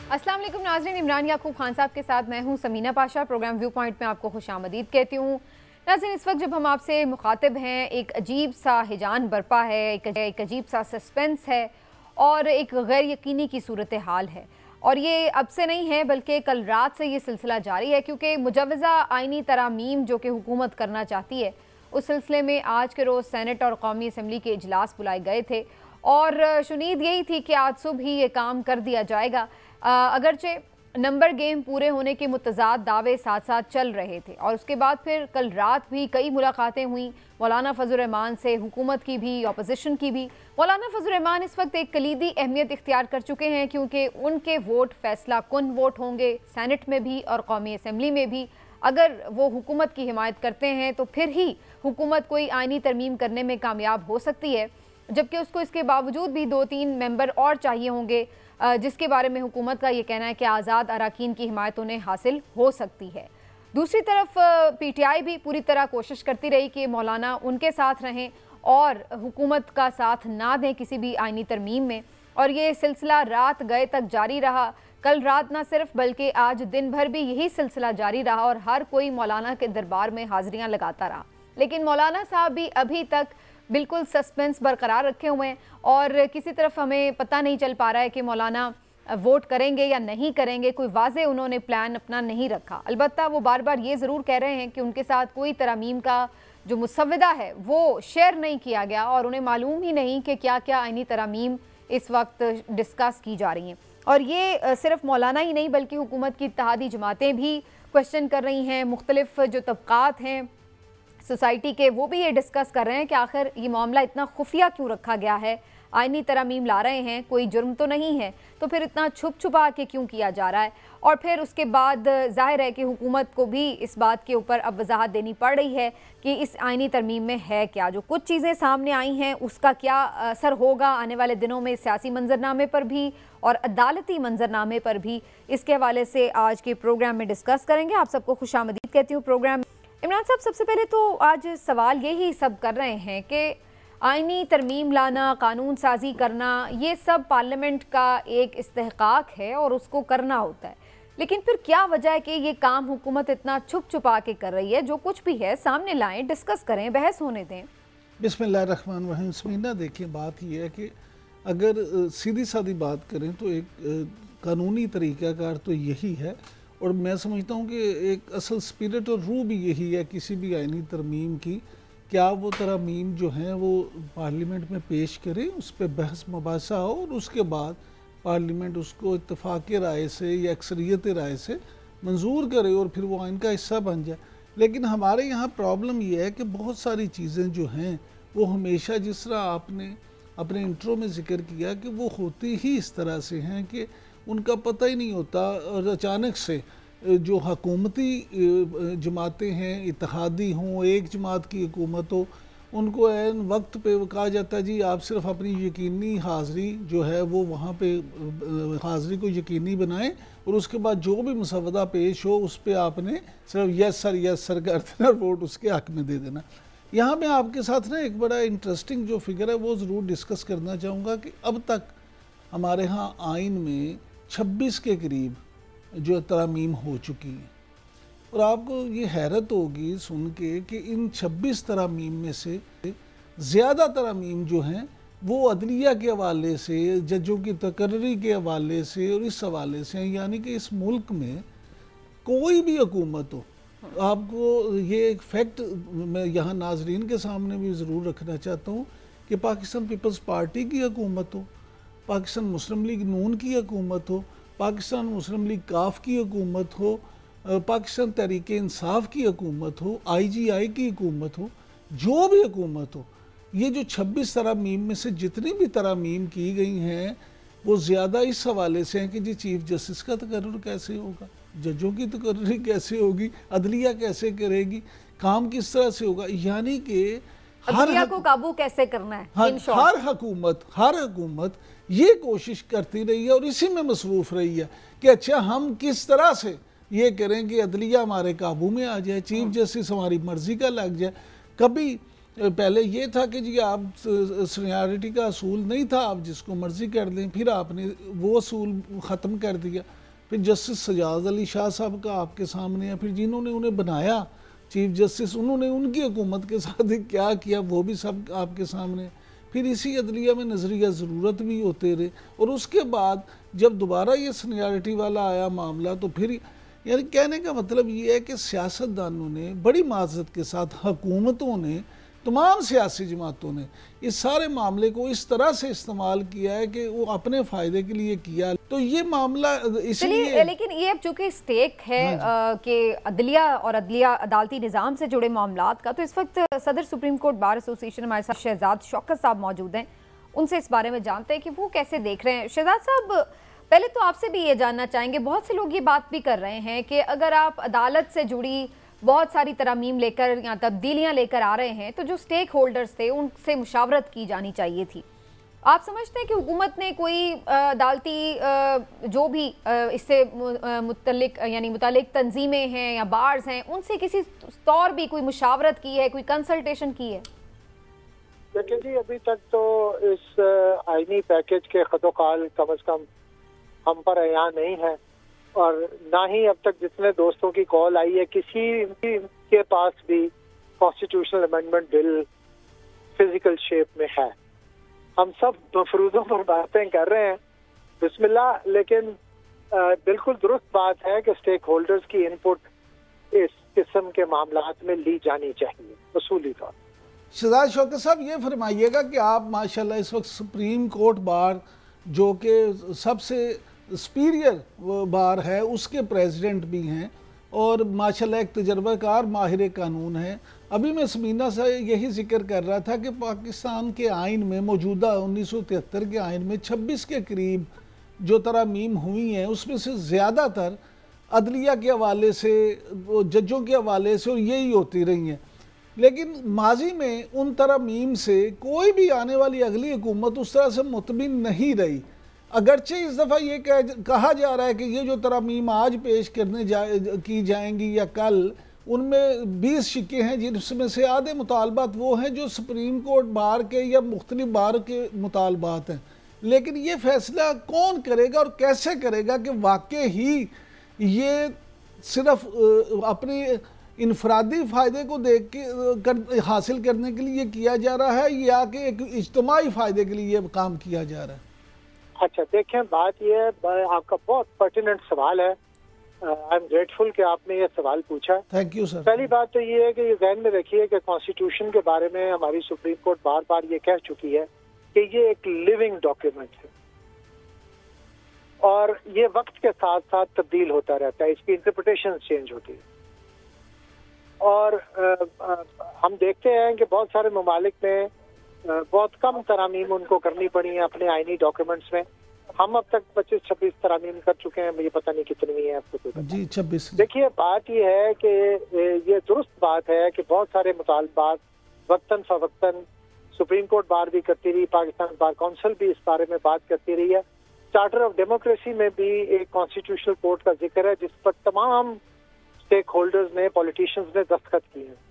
अस्सलाम वालेकुम नाज़रीन, इमरान याकूब खान साहब के साथ मैं हूं Samina Pasha. Programme view point में आपको खुशामदीद कहती हूँ। नाज़रीन, इस वक्त जब हम आपसे मुखातिब हैं, एक अजीब सा हिजान बरपा है, एक अजीब सा सस्पेंस है और एक गैर यकीनी की सूरत हाल है। और ये अब से नहीं है बल्कि कल रात से ये सिलसिला जारी है, क्योंकि मुजव्वज़ा आइनी तरामीम जो कि हुकूमत करना चाहती है, उस सिलसिले में आज के रोज़ सेनेट और कौमी असम्बली के इजलास बुलाए गए थे और शुनीद यही थी कि आज सुबह ही ये काम कर दिया जाएगा। अगरचे नंबर गेम पूरे होने के मुतज़ाद दावे साथ साथ चल रहे थे और उसके बाद फिर कल रात भी कई मुलाकातें हुई मौलाना फजल रहमान से, हुकूमत की भी, अपोजिशन की भी। मौलाना फजल रहमान इस वक्त एक कलीदी अहमियत इख्तियार कर चुके हैं, क्योंकि उनके वोट फैसला कुन वोट होंगे सेनेट में भी और कौमी असम्बली में भी। अगर वो हुकूमत की हिमायत करते हैं तो फिर ही हुकूमत कोई आइनी तरमीम करने में कामयाब हो सकती है, जबकि उसको इसके बावजूद भी 2-3 मेंबर और चाहिए होंगे, जिसके बारे में हुकूमत का ये कहना है कि आज़ाद अराकीन की हिमायत उन्हें हासिल हो सकती है। दूसरी तरफ PTI भी पूरी तरह कोशिश करती रही कि मौलाना उनके साथ रहें और हुकूमत का साथ ना दें किसी भी आइनी तरमीम में, और ये सिलसिला रात गए तक जारी रहा। कल रात ना सिर्फ बल्कि आज दिन भर भी यही सिलसिला जारी रहा और हर कोई मौलाना के दरबार में हाज़िरियाँ लगाता रहा। लेकिन मौलाना साहब भी अभी तक बिल्कुल सस्पेंस बरकरार रखे हुए हैं और किसी तरफ हमें पता नहीं चल पा रहा है कि मौलाना वोट करेंगे या नहीं करेंगे। कोई वाज़े उन्होंने प्लान अपना नहीं रखा। अलबत्ता वो बार बार ये ज़रूर कह रहे हैं कि उनके साथ कोई तरमीम का जो मुसव्वदा है वो शेयर नहीं किया गया और उन्हें मालूम ही नहीं कि क्या क्या आइनी तरमीम इस वक्त डिस्कस की जा रही हैं। और ये सिर्फ मौलाना ही नहीं बल्कि हुकूमत की इत्तेहादी जमातें भी क्वेश्चन कर रही हैं। मुख्तलिफ जो तबक़ात हैं सोसाइटी के, वो भी ये डिस्कस कर रहे हैं कि आखिर ये मामला इतना खुफिया क्यों रखा गया है। आइनी तरमीम ला रहे हैं, कोई जुर्म तो नहीं है, तो फिर इतना छुप छुपा के क्यों किया जा रहा है। और फिर उसके बाद जाहिर है कि हुकूमत को भी इस बात के ऊपर अब वजाहत देनी पड़ रही है कि इस आइनी तरमीम में है क्या। जो कुछ चीज़ें सामने आई हैं उसका क्या असर होगा आने वाले दिनों में सियासी मंजरनामे पर भी और अदालती मंजरनामे पर भी, इसके हवाले से आज के प्रोग्राम में डिस्कस करेंगे। आप सबको खुशामदीद कहती हूँ प्रोग्राम। इमरान साहब, सबसे पहले तो आज सवाल यही सब कर रहे हैं कि आइनी तरमीम लाना, कानून साजी करना, ये सब पार्लियामेंट का एक इस्तेहकाक है और उसको करना होता है, लेकिन फिर क्या वजह है कि ये काम हुकूमत इतना छुप छुपा के कर रही है। जो कुछ भी है सामने लाएं, डिस्कस करें, बहस होने दें। बिस्मिल्लाहिर्रहमानिर्रहीम। समीना, देखिए बात ये है कि अगर सीधी सादी बात करें तो एक कानूनी तरीक़ाकार तो यही है, और मैं समझता हूँ कि एक असल स्पिरिट और रूह भी यही है किसी भी आइनी तरमीम की। क्या वो तरमीम जो हैं वो पार्लियामेंट में पेश करें, उस पर बहस मुबासा हो और उसके बाद पार्लियामेंट उसको इत्तफाक़ राय से या अक्सरियत राय से मंजूर करे और फिर वो आइन का हिस्सा बन जाए। लेकिन हमारे यहाँ प्रॉब्लम ये है कि बहुत सारी चीज़ें जो हैं वो हमेशा, जिस तरह आपने अपने इंट्रो में ज़िक्र किया, कि वो होती ही इस तरह से हैं कि उनका पता ही नहीं होता और अचानक से जो हुकूमती जमातें हैं, इत्तेहादी हों, एक जमात की हुकूमत हो, उनको ऐन वक्त पे कहा जाता है जी आप सिर्फ अपनी यकीनी हाज़िरी जो है वो वहाँ पे हाज़िरी को यकीनी बनाएं और उसके बाद जो भी मुसव्वदा पेश हो उस पर आपने सिर्फ यस सर कर देना और वोट उसके हक़ में दे देना। यहाँ मैं आपके साथ ना एक बड़ा इंटरेस्टिंग जो फिगर है वो ज़रूर डिस्कस करना चाहूँगा कि अब तक हमारे यहाँ आइन में 26 के करीब जो तरमीम हो चुकी हैं, और आपको ये हैरत होगी सुन के कि इन 26 तरमीम में से ज़्यादा तरमीम जो हैं वो अदलिया के हवाले से, जजों की तकर्री के हवाले से और इस हवाले से, यानी कि इस मुल्क में कोई भी हुकूमत हो, आपको ये एक फैक्ट मैं यहाँ नाजरीन के सामने भी ज़रूर रखना चाहता हूँ कि पाकिस्तान पीपल्स पार्टी की हुकूमत हो, पाकिस्तान मुस्लिम लीग नून की हुकूमत हो, पाकिस्तान मुस्लिम लीग काफ की हुकूमत हो, पाकिस्तान तहरीक इंसाफ की हुकूमत हो, IGI की हुकूमत हो, जो भी हुकूमत हो, ये जो 26 तरमीम में से जितनी भी तरमीम की गई हैं वो ज़्यादा इस हवाले से हैं कि जी चीफ जस्टिस का तकर्रुर कैसे होगा, जजों की तकर्री कैसे होगी, अदलिया कैसे करेगी, काम किस तरह से होगा, यानी कि अदलिया को काबू कैसे करना है। हर हुकूमत ये कोशिश करती रही है और इसी में मसरूफ़ रही है कि अच्छा हम किस तरह से ये करें कि अदलिया हमारे काबू में आ जाए, चीफ जस्टिस हमारी मर्ज़ी का लग जाए। कभी پہلے یہ تھا کہ جی آپ سینیارٹی کا اصول نہیں تھا، آپ جس کو مرضی کر دیں، پھر آپ نے وہ اصول ختم کر دیا. پھر جسٹس سجاد علی شاہ صاحب کا آپ کے سامنے ہے، پھر جنہوں نے انہیں بنایا چیف جسٹس، انہوں نے ان کی حکومت کے ساتھ کیا کیا وہ بھی سب آپ کے سامنے. پھر اسی عدلیہ میں نظریہ ضرورت بھی ہوتے رہے، اور اس کے بعد جب دوبارہ یہ سینیارٹی والا آیا معاملہ تو پھر یعنی کہنے کا مطلب یہ ہے کہ سیاستدانوں نے بڑی معذرت کے ساتھ، حکومتوں نے، تمام سیاسی جماعتوں نے اس سارے معاملے کو اس طرح سے استعمال کیا ہے کہ وہ اپنے فائدے کے لیے کیا. تو یہ معاملہ اس لیے لیکن یہ اب چونکہ سٹیک ہے کہ عدلیہ اور عدالتی نظام سے جڑے معاملات کا، تو اس وقت صدر سپریم کورٹ بار ایسوسی ایشن ہمارے ساتھ شہزاد شوکت صاحب موجود ہیں، ان سے اس بارے میں جانتے ہیں کہ وہ کیسے دیکھ رہے ہیں. شہزاد صاحب، پہلے تو آپ سے بھی یہ جاننا چاہیں گے، بہت سے لوگ یہ بات بھی کر رہے ہیں کہ اگر آپ عدالت سے جڑی بہت ساری ترامیم لے کر یا تبدیلیاں لے کر آ رہے ہیں تو جو سٹیک ہولڈرز تھے ان سے مشاورت کی جانی چاہیے تھی. آپ سمجھتے ہیں کہ حکومت نے کوئی عدالتی جو بھی اس سے متعلق تنظیمیں ہیں یا بارز ہیں، ان سے کسی طور بھی کوئی مشاورت کی ہے، کوئی کنسلٹیشن کی ہے؟ دیکھیں جی، ابھی تک تو اس آئینی پیکج کے خط و خال کم از کم ہم پر عیاں نہیں ہے، اور نہ ہی اب تک جتنے دوستوں کی کال آئی ہے کسی کے پاس بھی کانسٹیٹیوشنل امینڈمنٹ بل فزیکل شیپ میں ہے. ہم سب مفروضوں پر باتیں کر رہے ہیں، بسم اللہ، لیکن بالکل درست بات ہے کہ سٹیک ہولڈرز کی انپٹ اس قسم کے معاملات میں لی جانی چاہیے اصولی طور. شہزاد شوکت صاحب، یہ فرمائیے گا کہ آپ ماشاءاللہ اس وقت سپریم کورٹ بار جو کہ سب سے سپیریئر بار ہے اس کے پریزیڈنٹ بھی ہیں، اور ماشاءاللہ ایک تجربہ کار ماہر قانون ہیں. ابھی میں سمینہ سے یہی ذکر کر رہا تھا کہ پاکستان کے آئین میں موجودہ 1973 کے آئین میں 26 کے قریب جو ترامیم ہوئی ہیں اس میں سے زیادہ تر عدلیہ کے حوالے سے، ججوں کے حوالے سے، اور یہی ہوتی رہی ہیں. لیکن ماضی میں ان ترامیم سے کوئی بھی آنے والی اگلی حکومت اس طرح سے مطمئن نہیں رہی. اگرچہ اس دفعہ یہ کہا جا رہا ہے کہ یہ جو ترامیم آج پیش کی جائیں گی یا کل، ان میں 20 شکے ہیں جن میں سے آدھے مطالبات وہ ہیں جو سپریم کورٹ بار کے یا مختلف بار کے مطالبات ہیں. لیکن یہ فیصلہ کون کرے گا اور کیسے کرے گا کہ واقع ہی یہ صرف اپنی انفرادی فائدے کو دیکھ کے حاصل کرنے کے لیے کیا جا رہا ہے یا کہ ایک اجتماعی فائدے کے لیے کام کیا جا رہا ہے؟ اچھا دیکھیں، بات یہ ہے، آپ کا بہت پرٹیننٹ سوال ہے. آئی ایم گریٹفل کہ آپ نے یہ سوال پوچھا. Thank you sir. پہلی بات تو یہ ہے کہ یہ ذہن میں رکھیے کہ کانسٹیٹیوشن کے بارے میں ہماری سپریم کورٹ بار بار یہ کہہ چکی ہے کہ یہ ایک لیونگ ڈاکیومنٹ ہے اور یہ وقت کے ساتھ ساتھ تبدیل ہوتا رہتا ہے، اس کی انٹرپریٹیشن چینج ہوتی ہے. اور ہم دیکھتے ہیں کہ بہت سارے ممالک میں بہت کم ترامیم ان کو کرنی پڑی ہیں اپنے آئینی ڈاکیومنٹس میں. ہم اب تک 25-26 ترامیم کر چکے ہیں، مجھے پتہ نہیں کتنی ہیں آپ کو. جی 26. دیکھیے، بات یہ ہے کہ یہ درست بات ہے کہ بہت سارے مطالبات وقتاً فوقتاً سپریم کورٹ بار بھی کرتی رہی، پاکستان بار کونسل بھی اس بارے میں بات کرتی رہی ہے. چارٹر آف ڈیموکریسی میں بھی ایک کانسٹیٹیوشنل کورٹ کا ذکر ہے جس پر تمام اسٹیک ہولڈرز نے، پولیٹیشنز نے دستخط کیے ہیں.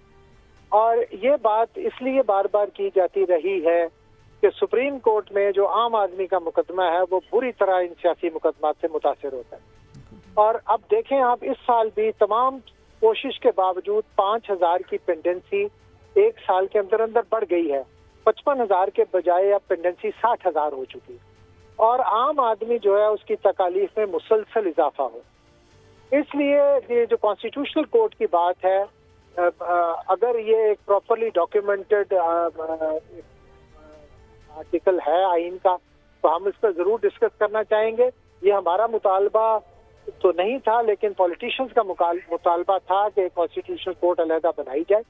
اور یہ بات اس لیے بار بار کی جاتی رہی ہے کہ سپریم کورٹ میں جو عام آدمی کا مقدمہ ہے وہ بری طرح ان سیاسی مقدمات سے متاثر ہوتا ہے. اور اب دیکھیں آپ، اس سال بھی تمام کوشش کے باوجود 5,000 کی پینڈنسی ایک سال کے اندر اندر بڑھ گئی ہے. 55,000 کے بجائے اب پینڈنسی 60,000 ہو چکی ہے، اور عام آدمی جو ہے اس کی تکالیف میں مسلسل اضافہ ہو. اس لیے یہ جو کانسٹیٹیوشنل کورٹ کی بات ہے، اگر یہ ایک پراپرلی ڈاکیومنٹڈ آرٹیکل ہے آئین کا تو ہم اس پر ضرور ڈسکس کرنا چاہیں گے. یہ ہمارا مطالبہ تو نہیں تھا، لیکن پولیٹیشنز کا مطالبہ تھا کہ کانسٹیٹیوشنل کورٹ علیحدہ بنائی جائے.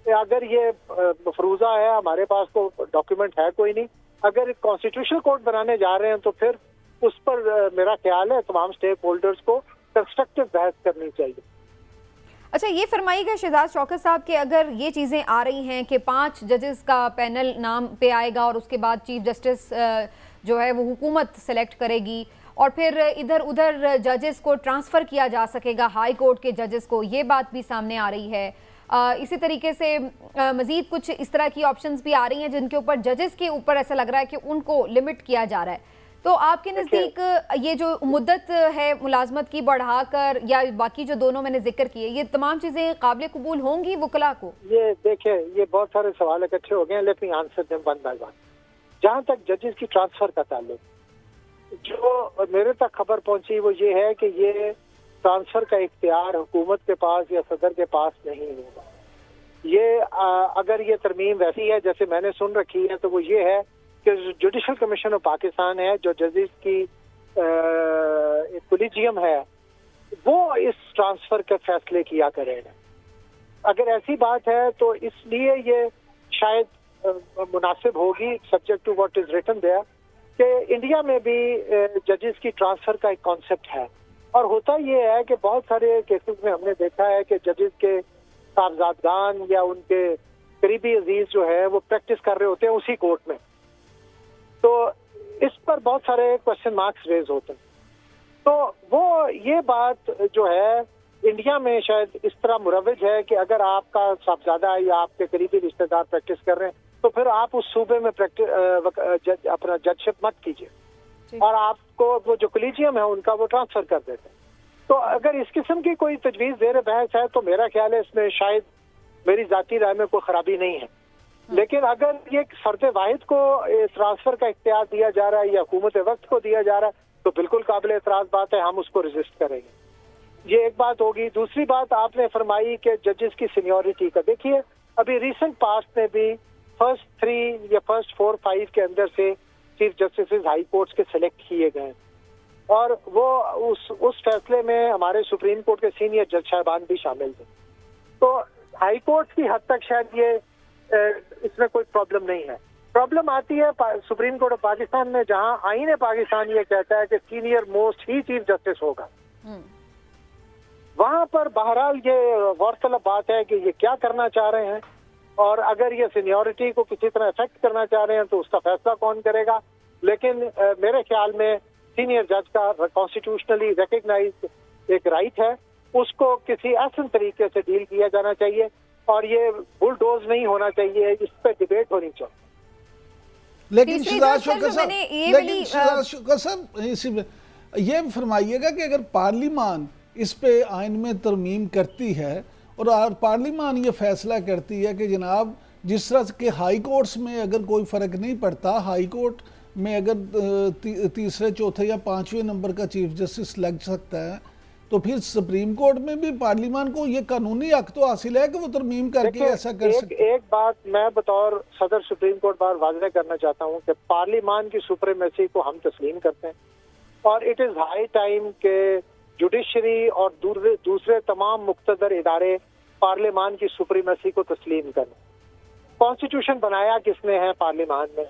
اگر یہ مفروضہ ہے، ہمارے پاس تو ڈاکیومنٹ ہے کوئی نہیں. اگر کانسٹیٹیوشنل کورٹ بنانے جا رہے ہیں تو پھر اس پر میرا خیال ہے تمام اسٹیک ہولڈرز کو کنسٹرکٹیو بحث کرنی چاہیے. اچھا، یہ فرمائیے گا شہزاد شوکت صاحب کہ اگر یہ چیزیں آ رہی ہیں کہ 5 ججز کا پینل نام پہ آئے گا اور اس کے بعد چیف جسٹس جو ہے وہ حکومت سلیکٹ کرے گی اور پھر ادھر ادھر ججز کو ٹرانسفر کیا جا سکے گا ہائی کورٹ کے ججز کو، یہ بات بھی سامنے آ رہی ہے. इसी तरीके से मज़ीद कुछ इस तरह की ऑप्शंस भी आ रही हैं जिनके ऊपर जजेस के ऊपर ऐसा लग रहा है कि उनको लिमिट किया जा रहा है। तो आपके नज़दीक ये जो मुद्दत है मुलाजमत की बढ़ाकर या बाकी जो दोनों मैंने जिक्र किए, ये तमाम चीज़ें काबिल कबूल होंगी वकला को? ये देखिए, ये बहुत सारे सवाल इकट्ठे हो गए हैं, let me answer them one by one. जहाँ तक जजेस की ट्रांसफर का ताल्लुक, जो मेरे तक खबर पहुंची वो ये है कि ये ट्रांसफर का इख्तियार हुकूमत के पास या सदर के पास नहीं होगा। ये अगर ये तरमीम वैसी है जैसे मैंने सुन रखी है तो वो ये है कि जुडिशल कमीशन ऑफ पाकिस्तान है, जो जजेस की कोलिजियम है, वो इस ट्रांसफर के फैसले किया करेगा। अगर ऐसी बात है तो इसलिए ये शायद मुनासिब होगी, subject to what is written there, कि इंडिया में भी जजेस की ट्रांसफर का एक कॉन्सेप्ट है। और होता ये है कि बहुत सारे केसेस में हमने देखा है कि जजेस के साहबजादगान या उनके करीबी अजीज जो है वो प्रैक्टिस कर रहे होते हैं उसी कोर्ट में, तो इस पर बहुत सारे क्वेश्चन मार्क्स रेज होते हैं। तो वो ये बात जो है इंडिया में शायद इस तरह मुरवज है कि अगर आपका साहबजादा या आपके करीबी रिश्तेदार प्रैक्टिस कर रहे हैं तो फिर आप उस सूबे में अपना जजशिप मत कीजिए और आपको वो जो कोलिजियम है उनका वो ट्रांसफर कर देते हैं। तो अगर इस किस्म की कोई तजवीज़ ज़ेर बहस है तो मेरा ख्याल है इसमें शायद मेरी जाती राय में कोई खराबी नहीं है। लेकिन अगर ये फर्द वाहिद को ट्रांसफर का इख्तियार दिया जा रहा है या हुकूमत वक्त को दिया जा रहा है तो बिल्कुल काबिल एतराज़ बात है, हम उसको रजिस्ट करेंगे। ये एक बात होगी। दूसरी बात आपने फरमाई कि जजेस की सीनियरिटी का, देखिए अभी रिसेंट पास्ट में भी फर्स्ट 3 या फर्स्ट 4-5 के अंदर से चीफ जस्टिस हाई कोर्ट्स के सिलेक्ट किए गए और वो उस फैसले में हमारे सुप्रीम कोर्ट के सीनियर जज साहबान भी शामिल थे। तो हाई कोर्ट की हद तक शायद ये इसमें कोई प्रॉब्लम नहीं है। प्रॉब्लम आती है सुप्रीम कोर्ट ऑफ पाकिस्तान में, जहां आईन पाकिस्तान ये कहता है कि सीनियर मोस्ट ही चीफ जस्टिस होगा। वहां पर बहरहाल ये गौरतलब बात है कि ये क्या करना चाह रहे हैं और अगर ये सीनियरिटी को किसी तरह अफेक्ट करना चाह रहे हैं तो उसका फैसला कौन करेगा। लेकिन मेरे ख्याल में सीनियर जज का कॉन्स्टिट्यूशनली रिकग्नाइज्ड एक राइट है, उसको किसी ऐसे तरीके से डील किया जाना चाहिए और ये बुलडोज नहीं होना चाहिए, इस पर डिबेट होनी चाहिए। लेकिन ये फरमाइएगा कि अगर पार्लिमान इस पे आइन में तरमीम करती है और पार्लिमान ये फैसला करती है कि जनाब जिस तरह के हाई कोर्ट्स में अगर कोई फ़र्क नहीं पड़ता, हाई कोर्ट में अगर तीसरे चौथे या 5वें नंबर का चीफ जस्टिस लग सकता है तो फिर सुप्रीम कोर्ट में भी पार्लिमान को ये कानूनी हक तो हासिल है कि वो तरमीम करके ऐसा कर सकते। एक बात मैं बतौर सदर सुप्रीम कोर्ट बार वाज़ेह करना चाहता हूँ कि पार्लिमान की सुप्रीमेसी को हम तस्लीम करते हैं और इट इज़ हाई टाइम के जुडिशरी और दूसरे तमाम मुख्तदर इदारे पार्लिमान की सुप्रीमेसी को तस्लीम करें। कॉन्स्टिट्यूशन बनाया किसने है? पार्लिमान ने।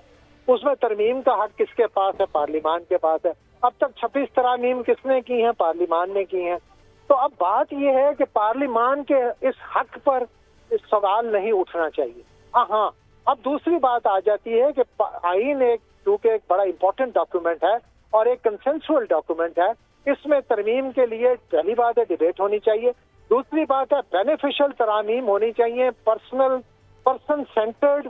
उसमें तरमीम का हक किसके पास है? पार्लिमान के पास है। अब तक 26 तरामीम किसने की हैं? पार्लिमान ने की हैं। तो अब बात यह है कि पार्लिमान के इस हक पर इस सवाल नहीं उठना चाहिए। हाँ, अब दूसरी बात आ जाती है कि आईन एक चूँकि एक बड़ा इंपॉर्टेंट डॉक्यूमेंट है और एक कंसेंसुअल डॉक्यूमेंट है, इसमें तरमीम के लिए पहली बात है डिबेट होनी चाहिए, दूसरी बात है बेनिफिशियल तरामीम होनी चाहिए, पर्सन सेंटर्ड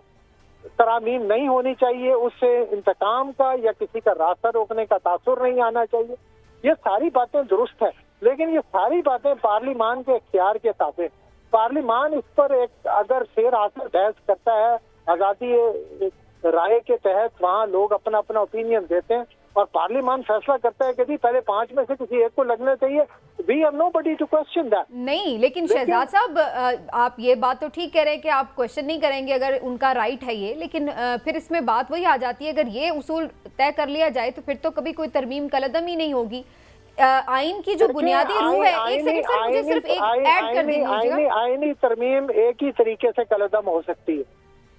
तरामीम नहीं होनी चाहिए, उससे इंतकाम का या किसी का रास्ता रोकने का तासुर नहीं आना चाहिए। ये सारी बातें दुरुस्त है, लेकिन ये सारी बातें पार्लिमान के इख्तियार के ताबे। पार्लिमान इस पर एक अगर शेर हासिल बहस करता है, आज़ादी राय के तहत वहाँ लोग अपना अपना ओपिनियन देते हैं और पार्लिमान फैसला करता है कि जी पहले 5 में से किसी एक को लगना चाहिए। We have nobody to question that. नहीं, लेकिन शहजाद साहब आप ये बात तो ठीक कह रहे हैं कि आप क्वेश्चन नहीं करेंगे अगर उनका राइट है ये, लेकिन फिर इसमें बात वही आ जाती है, अगर ये उसूल तय कर लिया जाए तो फिर तो कभी कोई तरमीम कलदम ही नहीं होगी। आइन की जो बुनियादी रूह है, एक सेकंड सर मुझे सिर्फ एक ऐड कर दीजिए। आइनी तरमीम एक ही तरीके से कलदम हो सकती है,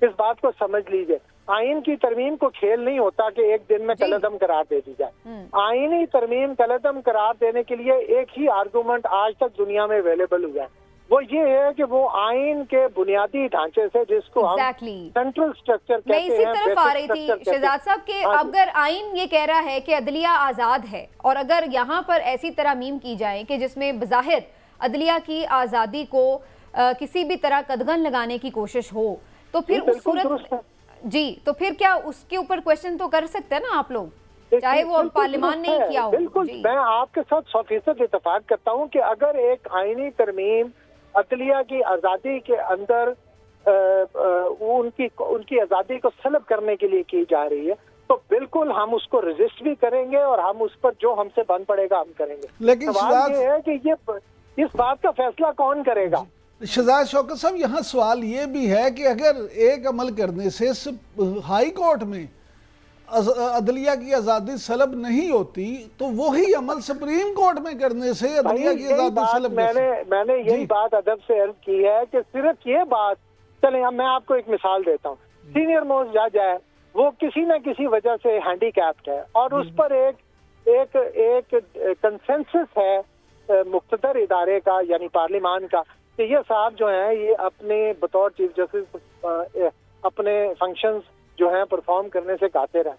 इस बात को समझ लीजिए। आइन की तरमीम को खेल नहीं होता कि एक दिन में कलदम करार दे दी जाए। आइनी तरमीम कलदम करार देने के लिए एक ही आर्गूमेंट आज तक दुनिया में अवेलेबल हुआ है, वो ये है कि वो आइन के बुनियादी ढांचे से जिसको हम सेंट्रल स्ट्रक्चर कहते हैं। मैं इसी तरफ आ रही थी शहजाद साहब के, अगर आइन ये कह रहा है कि अदलिया आज़ाद है और अगर यहाँ पर ऐसी तरमीम की जाए कि जिसमें बज़ाहिर अदलिया की आज़ादी को किसी भी तरह कदगन लगाने की कोशिश हो, तो फिर उस सूरत जी, तो फिर क्या उसके ऊपर क्वेश्चन तो कर सकते हैं ना आप लोग, चाहे वो पार्लियामान ने किया हो। बिल्कुल, मैं आपके साथ 100% इत्तेफाक करता हूँ कि अगर एक आईनी तरमीम अदलिया की आज़ादी के अंदर उनकी आज़ादी को सलब करने के लिए की जा रही है, तो बिल्कुल हम उसको रेजिस्ट भी करेंगे और हम उस पर जो हमसे बन पड़ेगा हम करेंगे। लेकिन सवाल ये है कि ये इस बात का फैसला कौन करेगा? शहजाद शौकत साहब, यहाँ सवाल ये भी है कि अगर एक अमल करने से हाई कोर्ट में अदलिया की आज़ादी सलब नहीं होती, तो वही अमल सुप्रीम कोर्ट में करने से अदलिया की आज़ादी सलब। मैंने यही बात अदब से अर्ज की है कि सिर्फ ये बात, चलें मैं आपको एक मिसाल देता हूँ। सीनियर मोस्ट जज है, वो किसी न किसी वजह से हैंडीकैप्ड है और उस पर एक कंसेंसस है मुख्तदर इदारे का यानी पार्लियामान का कि ये साहब जो हैं ये अपने बतौर चीफ जस्टिस अपने फंक्शंस जो हैं परफॉर्म करने से कातिर हैं,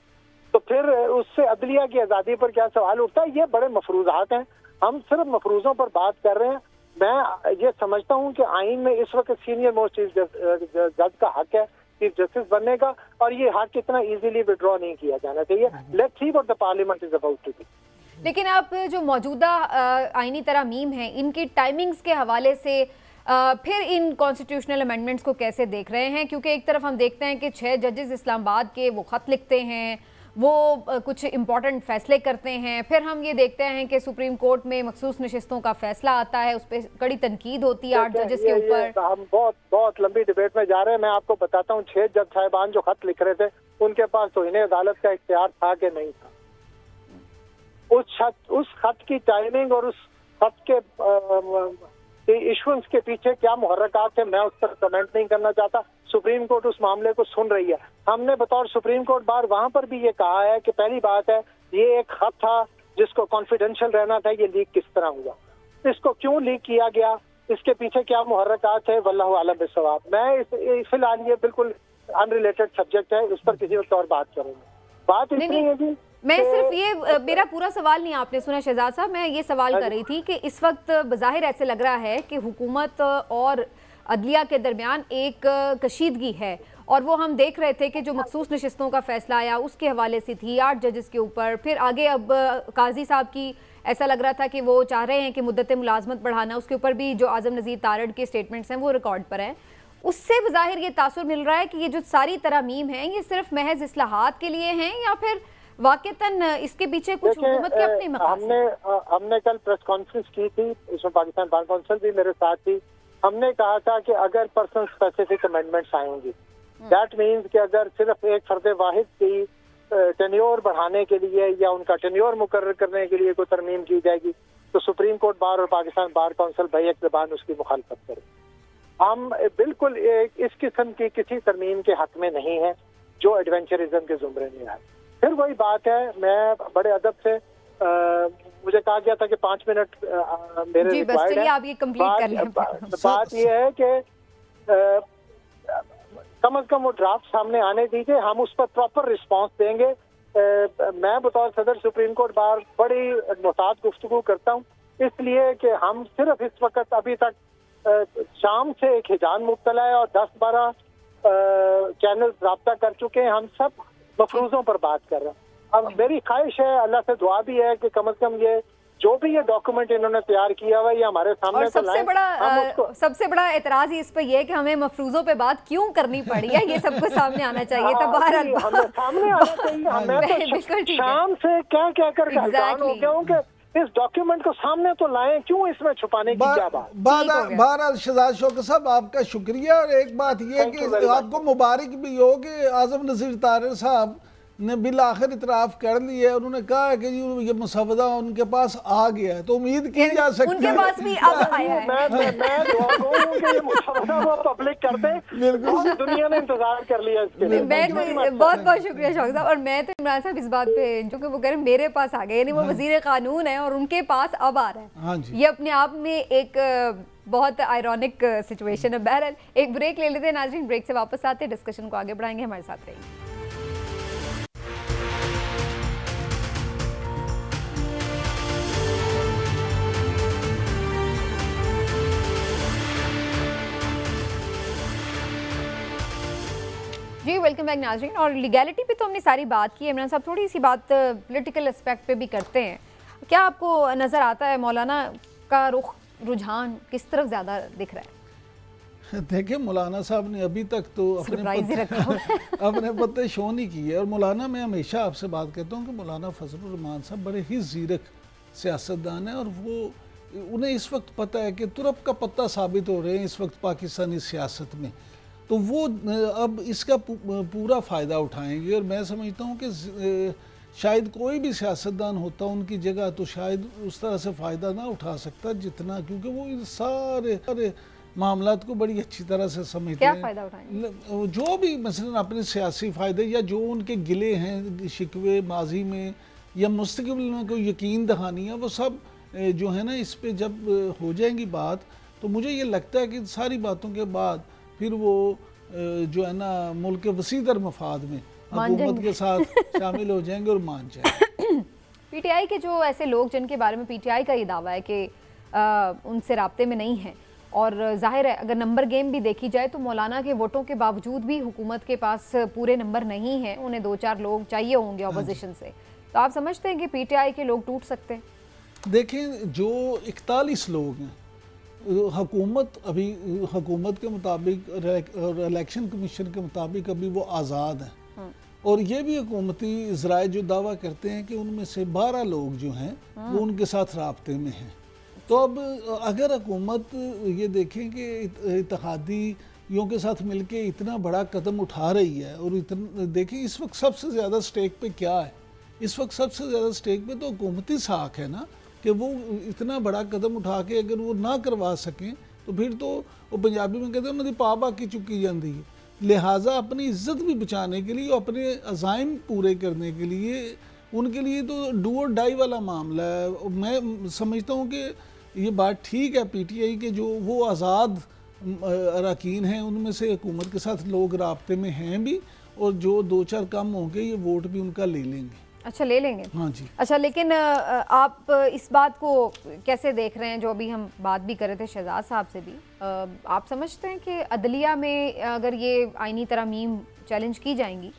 तो फिर उससे अदलिया की आज़ादी पर क्या सवाल उठता है? ये बड़े मफरूजात हैं, हम सिर्फ मफरूजों पर बात कर रहे हैं। मैं ये समझता हूँ कि आइन में इस वक्त सीनियर मोस्ट चीफ जज का हक है चीफ जस्टिस बनने का, और ये हक इतना इजीली विड्रॉ नहीं किया जाना चाहिए। Let's see what the parliament is about to do. लेकिन आप जो मौजूदा आईनी तरमीम हैं, इनकी टाइमिंग्स के हवाले से फिर इन कॉन्स्टिट्यूशनल अमेंडमेंट्स को कैसे देख रहे हैं? क्योंकि एक तरफ हम देखते हैं कि 6 जजेस इस्लामाबाद के वो ख़त लिखते हैं, वो कुछ इम्पॉर्टेंट फैसले करते हैं, फिर हम ये देखते हैं कि सुप्रीम कोर्ट में मखसूस नशिस्तों का फैसला आता है, उस पर कड़ी तनकीद होती है 8 जजेस के ऊपर। हम बहुत लंबी डिबेट में जा रहे हैं। मैं आपको बताता हूँ, 6 जज साहिबान जो खत लिख रहे थे उनके पास तो इन्हें अदालत का इख्तियार था कि नहीं था। उस खत की टाइमिंग और उस खत के इशुएंस के पीछे क्या मुहर्रकात थे, मैं उस पर कमेंट नहीं करना चाहता। सुप्रीम कोर्ट उस मामले को सुन रही है। हमने बतौर सुप्रीम कोर्ट बार वहां पर भी ये कहा है कि पहली बात है, ये एक खत था जिसको कॉन्फिडेंशियल रहना था, ये लीक किस तरह हुआ, इसको क्यों लीक किया गया, इसके पीछे क्या मुहर्रकात है, वल्लाहु आलम बिस्सवाब। मैं फिलहाल ये बिल्कुल अनरिलेटेड सब्जेक्ट है, उस पर किसी वक्त और बात करेंगे। बात इतनी है जी, मैं सिर्फ ये, मेरा पूरा सवाल नहीं आपने सुना शहजाद साहब, मैं ये सवाल कर रही थी कि इस वक्त बज़ाहिर ऐसे लग रहा है कि हुकूमत और अदलिया के दरमियान एक कशीदगी है, और वो हम देख रहे थे कि जो मखसूस नशिस्तों का फैसला आया उसके हवाले से थी 8 जजेस के ऊपर, फिर आगे अब काजी साहब की ऐसा लग रहा था कि वो चाह रहे हैं कि मुद्दत मुलाजमत बढ़ाना, उसके ऊपर भी जो आज़म नज़ीर तारड़ के स्टेटमेंट्स हैं वो रिकॉर्ड पर हैं। उससे बज़ाहिर ये तासुर मिल रहा है कि ये जो सारी तरमीम हैं ये सिर्फ महज इस्लाहात के लिए हैं, या फिर वाक़तन इसके पीछे कुछ हुकूमत के अपने मकासद। हमने कल प्रेस कॉन्फ्रेंस की थी, इसमें पाकिस्तान बार काउंसिल भी मेरे साथ थी। हमने कहा था कि अगर पर्सन स्पेसिफिक अमेंडमेंट्स आएंगी, दैट मीन्स कि अगर सिर्फ एक फर्द वाहिद की टेन्योर बढ़ाने के लिए या उनका टेन्योर मुकर्रर करने के लिए कोई तरमीम की जाएगी, तो सुप्रीम कोर्ट बार और पाकिस्तान बार काउंसिल बैक ज़बान उसकी मुखालफत करे। हम बिल्कुल इस किस्म की किसी तरमीम के हक में नहीं है जो एडवेंचरिज्म के जुमरे में आए। फिर वही बात है, मैं बड़े अदब से मुझे कहा गया था कि 5 मिनट मेरे रिक्वायर्ड है। आप ये कंप्लीट कर लें। बात ये है कि कम अज कम वो ड्राफ्ट सामने आने दीजिए, हम उस पर प्रॉपर रिस्पांस देंगे। मैं बतौर सदर सुप्रीम कोर्ट बार बड़ी मुताद गुफ्तगू करता हूँ, इसलिए कि हम सिर्फ इस वक्त अभी तक शाम से एक हिजान मुब्तला है और 10-12 चैनल राब्ता कर चुके हैं। हम सब मफरूजों पर बात कर रहे हैं। अब मेरी ख्वाहिश है, अल्लाह से दुआ भी है कि कम से कम ये जो भी ये डॉक्यूमेंट इन्होंने तैयार किया हुआ ये हमारे सामने। और सबसे बड़ा एतराज इस पे ये कि हमें मफरूजों पे बात क्यों करनी पड़ी है, ये सबको सामने आना चाहिए था। बहरहाल सामने आना चाहिए। बिल्कुल शाम से क्या क्या कर हो गया हूँ कि इस डॉक्यूमेंट को सामने तो लाएं, क्यों इसमें छुपाने की क्या बात। बहरहाल शहजाद शौकत साहब आपका शुक्रिया। और एक बात ये कि आपको मुबारक भी हो कि आज़म नज़ीर तारड़ साहब ने बिल आखिर इतराफ़ कर लिया है। उन्होंने कहा कि ये मुसवदा उनके पास आ गया है, तो उम्मीद की जा सकती है उनके पास भी अब आया है। मैं दुआ करूं कि ये मुसवदा वो पब्लिक कर दे। बिल्कुल, दुनिया ने इंतजार कर लिया इसके लिए। मैं तो बहुत शुक्रिया शौकत साहब। और मैं तो इमरान साहब इस बात पे जो कि वो कह रहे हैं मेरे पास आ गए, यानी वो वजीर कानून है और उनके पास अब आ रहा है। ये अपने आप में एक बहुत आयरॉनिक सिचुएशन है। बहरहाल एक ब्रेक ले लेते हैं नाज़रीन, ब्रेक से वापस आते हैं, डिस्कशन को आगे बढ़ाएंगे, हमारे साथ रहिए। जी वेलकम बैक नाज़रीन। और लीगैलिटी पे तो हमने सारी बात की है। इमरान साहब थोड़ी सी बात पॉलिटिकल एस्पेक्ट पे भी करते हैं। क्या आपको नज़र आता है मौलाना का रुझान किस तरफ ज़्यादा दिख रहा है? देखिए, मौलाना साहब ने अभी तक तो अपने पत्ते शो नहीं किए। और मौलाना, मैं हमेशा आपसे बात कहता हूँ कि मौलाना फजलुर रहमान साहब बड़े ही ज़ीरक सियासतदान हैं, और वो उन्हें इस वक्त पता है कि तुरप का पत्ता साबित हो रहे हैं इस वक्त पाकिस्तानी सियासत में, तो वो अब इसका पूरा फ़ायदा उठाएंगे। और मैं समझता हूँ कि शायद कोई भी सियासतदान होता उनकी जगह तो शायद उस तरह से फ़ायदा ना उठा सकता जितना, क्योंकि वो इन सारे मामलात को बड़ी अच्छी तरह से समझते क्या हैं। फ़ायदा उठाएंगे? जो भी मसलन अपने सियासी फ़ायदे या जो उनके गिले हैं शिकवे माजी में या मुस्तक़बिल में कोई यकीन दहानियाँ, वो सब जो है ना, इस पे जब हो जाएंगी बात, तो मुझे ये लगता है कि सारी बातों के बाद फिर वो जो है ना मुल्क के वसीदर मफाद में हुकूमत के साथ शामिल हो जाएंगे और मान जाएंगे। पीटीआई के जो ऐसे लोग जिनके बारे में पीटीआई का ये दावा है कि उनसे राब्ते में नहीं है, और जाहिर है अगर नंबर गेम भी देखी जाए तो मौलाना के वोटों के बावजूद भी हुकूमत के पास पूरे नंबर नहीं हैं, उन्हें 2-4 लोग चाहिए होंगे अपोजिशन से, तो आप समझते हैं कि पीटीआई के लोग टूट सकते हैं? देखें, जो 41 लोग हैं, हुकूमत अभी हुकूमत के मुताबिक और इलेक्शन कमीशन के मुताबिक अभी वो आज़ाद हैं, और ये भी हुकूमती ज़राए जो दावा करते हैं कि उनमें से 12 लोग जो हैं वो उनके साथ राब्ते में हैं। तो अब अगर हुकूमत ये देखें कि इत्तेहादियों के साथ मिलके इतना बड़ा कदम उठा रही है, और इतना देखें इस वक्त सबसे ज़्यादा स्टेक पे क्या है, इस वक्त सबसे ज़्यादा स्टेक पे तो हुकूमती साख है ना, कि वो इतना बड़ा कदम उठा के अगर वो ना करवा सकें तो फिर तो वो पंजाबी में कहते हैं उन्होंने पा बाकी चुकी जाती है। लिहाजा अपनी इज्जत भी बचाने के लिए, अपने अज़ाइम पूरे करने के लिए, उनके लिए तो डू और डाई वाला मामला है। मैं समझता हूँ कि ये बात ठीक है पीटीआई के जो वो आज़ाद अरकान हैं उनमें से हुकूमत के साथ लोग राब्ते में हैं भी, और जो 2-4 कम होंगे ये वोट भी उनका ले लेंगे। अच्छा, ले लेंगे? हाँ जी। अच्छा, लेकिन आप इस बात को कैसे देख रहे हैं, जो अभी हम बात भी कर रहे थे शहजाद साहब से भी, आप समझते हैं कि अदलिया में अगर ये आईनी तरमीम चैलेंज की जाएंगी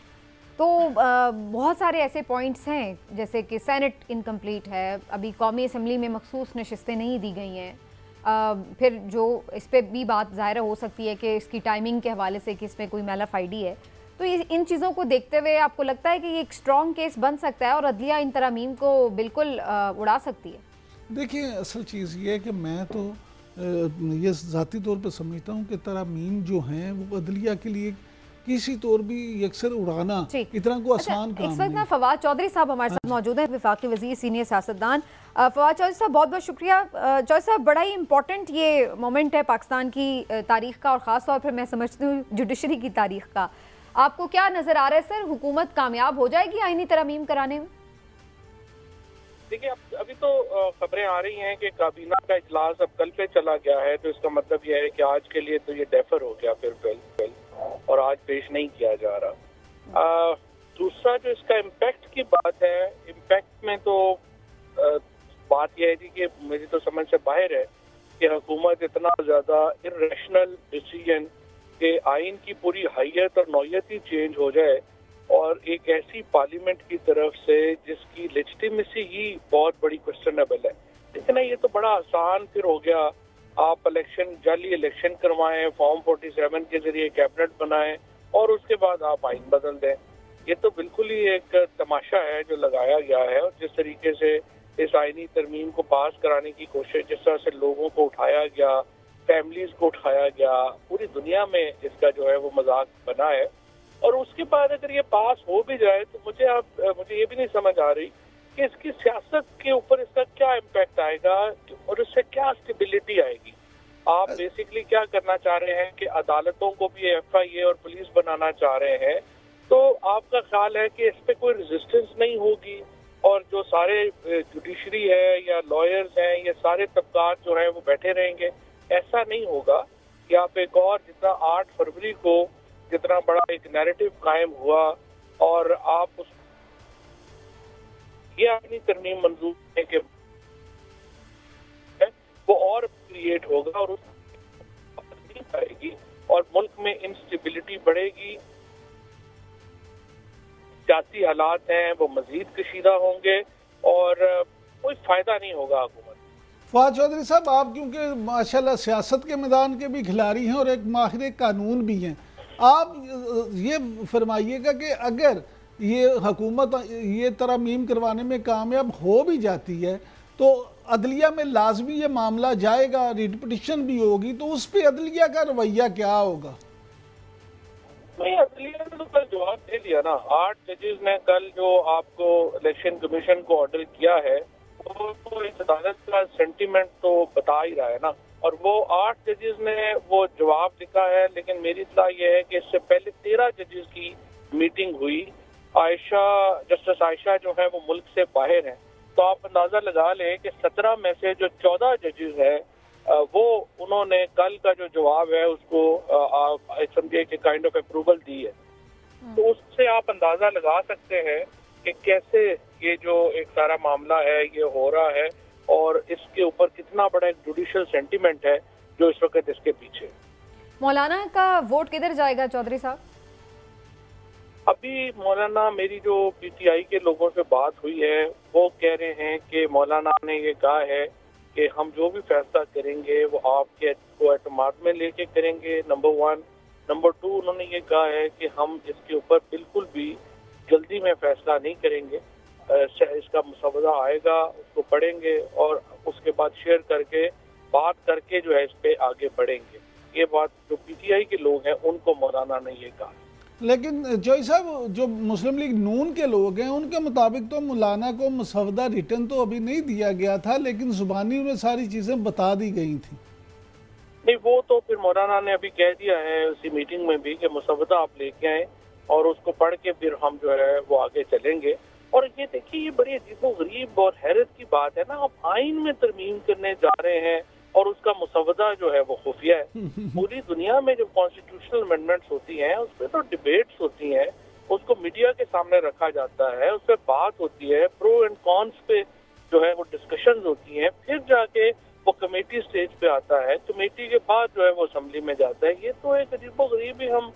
तो बहुत सारे ऐसे पॉइंट्स हैं जैसे कि सेनेट इनकम्प्लीट है, अभी कौमी असम्बली में मखसूस नशिस्तें नहीं दी गई हैं, फिर जो इस पर भी बात ज़ाहिर हो सकती है कि इसकी टाइमिंग के हवाले से कि इसमें कोई मैलाफाइडी है, तो इन चीज़ों को देखते हुए आपको लगता है कि ये एक स्ट्रॉन्ग केस बन सकता है और अदलिया इन तरमीम को बिल्कुल उड़ा सकती है? देखिए, असल चीज़ ये है कि मैं तो ये ज़ाती तौर पर समझता हूँ कि तरमीम जो हैं वो अदलिया के लिए किसी तौर भी अक्सर उड़ाना इतना को आसान काम नहीं। इस वक्त ना फवाद चौधरी साहब हमारे साथ मौजूद हैं, वफाकी वज़ीर सीनियर सियासतदान। फवाद चौधरी साहब बहुत बहुत शुक्रिया। चौधरी साहब, बड़ा ही इंपॉर्टेंट ये मोमेंट है पाकिस्तान की तारीख़ का, और ख़ास तौर पर मैं समझती हूँ जुडिशरी की तारीख़ का। आपको क्या नज़र आ रहा है सर, हुकूमत कामयाब हो जाएगी आईनी तरमीम कराने में? देखिए, अभी तो खबरें आ रही हैं कि काबीना का इजलास अब कल पे चला गया है, तो इसका मतलब यह है कि आज के लिए तो ये डेफर हो गया फिर कल, और आज पेश नहीं किया जा रहा। दूसरा जो इसका इम्पैक्ट की बात है, इम्पैक्ट में तो बात यह है कि मेरी तो समझ से बाहर है कि हुकूमत इतना ज़्यादा इर्रेशनल डिसीजन कि आइन की पूरी हैयत और नौयत ही चेंज हो जाए, और एक ऐसी पार्लियामेंट की तरफ से जिसकी लेजिटिमेसी ही बहुत बड़ी क्वेश्चनेबल है। लेकिन ये तो बड़ा आसान फिर हो गया, आप जाली इलेक्शन करवाएं, फॉर्म 47 के जरिए कैबिनेट बनाएं और उसके बाद आप आइन बदल दें। ये तो बिल्कुल ही एक तमाशा है जो लगाया गया है, और जिस तरीके से इस आइनी तरमीम को पास कराने की कोशिश, जिस तरह से लोगों को उठाया गया, फैमिलीज को उठाया गया, पूरी दुनिया में इसका जो है वो मजाक बना है। और उसके बाद अगर ये पास हो भी जाए तो मुझे ये भी नहीं समझ आ रही कि इसकी सियासत के ऊपर इसका क्या इम्पैक्ट आएगा और इससे क्या स्टेबिलिटी आएगी। आप बेसिकली क्या करना चाह रहे हैं कि अदालतों को भी FIA और पुलिस बनाना चाह रहे हैं, तो आपका ख्याल है कि इस पे कोई रेजिस्टेंस नहीं होगी, और जो सारे जुडिशरी है या लॉयर्स हैं, ये सारे तबकात जो हैं वो बैठे रहेंगे? ऐसा नहीं होगा कि आप एक और, जितना 8 फरवरी को जितना बड़ा एक नैरेटिव कायम हुआ और आप उस ये अपनी तरमीम मंजूर करने के वो और क्रिएट होगा और उस नहीं पाएगी और मुल्क में इंस्टेबिलिटी बढ़ेगी। سیاسی حالات ہیں وہ مزید کشیدہ ہوں گے اور کوئی فائدہ نہیں ہوگا حکومت۔ فواد چودھری صاحب، آپ کیونکہ ماشاءاللہ سیاست کے میدان کے بھی کھلاڑی ہیں اور ایک ماہر قانون بھی ہیں، آپ یہ فرمائیے گا کہ اگر یہ حکومت یہ ترمیم کروانے میں کامیاب ہو بھی جاتی ہے تو عدلیہ میں لازمی یہ معاملہ جائے گا، ریٹ پٹیشن بھی ہوگی، تو اس پہ عدلیہ کا رویہ کیا ہوگا؟ نہیں، عدلیہ نے تو کل جواب دے دیا نا۔ 8 ججز نے کل جو آپ کو الیکشن کمیشن کو آرڈر کیا ہے وہ اس عدالت کا سینٹیمنٹ تو بتا ہی رہا ہے نا، اور وہ 8 ججز نے وہ جواب لکھا ہے۔ لیکن میری اطلاع یہ ہے کہ اس سے پہلے 13 ججز کی میٹنگ ہوئی۔ جسٹس عائشہ جو ہیں وہ ملک سے باہر ہیں، تو آپ اندازہ لگا لیں کہ 17 میں سے جو 14 ججز ہیں وہ انہوں نے کل کا جو جواب ہے اس کو سمجھے کہ کائنڈ آف اپروول دی ہے۔ تو اس سے آپ اندازہ لگا سکتے ہیں کہ کیسے یہ جو ایک سارا معاملہ ہے یہ ہو رہا ہے اور اس کے اوپر کتنا بڑا ایک جوڈیشل سینٹیمنٹ ہے جو اس وقت اس کے پیچھے۔ مولانا کا ووٹ کدھر جائے گا چودھری صاحب؟ ابھی مولانا، میری جو پی ٹی آئی کے لوگوں سے بات ہوئی ہے وہ کہہ رہے ہیں کہ مولانا نے یہ کہا ہے کہ ہم جو بھی فیصلہ کریں گے وہ آپ کے کو اعتماد میں لے کے کریں گے، نمبر 1۔ نمبر 2، انہوں نے یہ کہا ہے کہ ہم اس کے اوپر بالکل بھی جلدی میں فیصلہ نہیں کریں گے، اس کا مسودہ آئے گا، اس کو پڑھیں گے اور اس کے بعد شیئر کر کے بات کر کے جو ہے اس پہ آگے بڑھیں گے۔ یہ بات جو پی ٹی آئی کے لوگ ہیں ان کو مولانا نے یہ کہا۔ لیکن جوئی صاحب، جو مسلم لیگ نون کے لوگ ہیں ان کے مطابق تو مولانا کو مسودہ ریٹن تو ابھی نہیں دیا گیا تھا، لیکن زبانی انہیں ساری چیزیں بتا دی گئی تھیں۔ نہیں، وہ تو پھر مولانا نے ابھی کہہ دیا ہے اسی میٹنگ میں بھی کہ مسودہ آپ لے کے آئیں اور اس کو پڑھ کے پھر ہم جو ہے وہ آگے چلیں گے۔ اور یہ دیکھیے، یہ بڑی عجیب و غریب اور حیرت کی بات ہے نا، آپ آئین میں ترمیم کرنے جا رہے ہیں اور اس کا مسودہ جو ہے وہ خفیہ ہے۔ پوری دنیا میں جو کانسٹیٹیوشنل امینڈمنٹس ہوتی ہیں اس پہ تو ڈیبیٹس ہوتی ہیں، اس کو میڈیا کے سامنے رکھا جاتا ہے، اس پہ بات ہوتی ہے، پرو اینڈ کونس پہ جو ہے وہ ڈسکشنز ہوتی ہیں، پھر جا کے وہ کمیٹی سٹیج پہ آتا ہے، کمیٹی کے بعد جو ہے وہ اسمبلی میں جاتا ہے۔ یہ تو ایک عجیب و غریب ہی ہم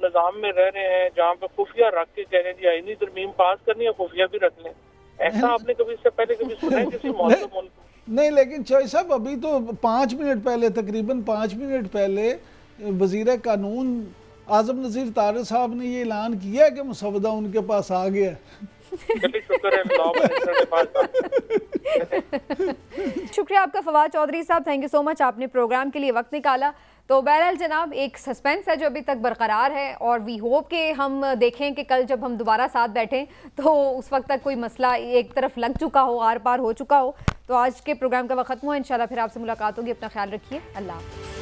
نظام میں رہ رہے ہیں جہاں پہ خفیہ رکھ کے کہہ رہے ہیں جی آئینی ترمیم پاس کرنی ہے، خفیہ بھی رکھ لیں۔ ایسا آپ نے کبھی اس سے پہلے کبھی سنا ہے کسی معظم ملک میں؟ نہیں، لیکن چوئی صاحب ابھی تو 5 منٹ پہلے، تقریباً 5 منٹ پہلے وزیر قانون اعظم نذیر طارق صاحب نے یہ اعلان کیا ہے کہ مسودہ ان کے پاس آ گیا ہے۔ شکر ہے لاء منسٹر کے پاس۔ شکریہ آپ کا فواد چودھری صاحب، تھینک یو سو مچ، آپ نے پروگرام کے لیے وقت نکالا۔ تو بہرحال جناب، ایک سسپینس ہے جو ابھی تک برقرار ہے اور وی ہوپ کہ ہم دیکھیں کہ کل جب ہم دوبارہ ساتھ بیٹھیں تو اس وقت تک کوئی مسئلہ ایک طرف لگ چکا ہو، آر پار ہو چکا ہو۔ تو آج کے پروگرام کا وقت ختم ہوا، انشاءاللہ پھر آپ سے ملاقات ہوگی، اپنا خیال رکھیے، اللہ حافظ۔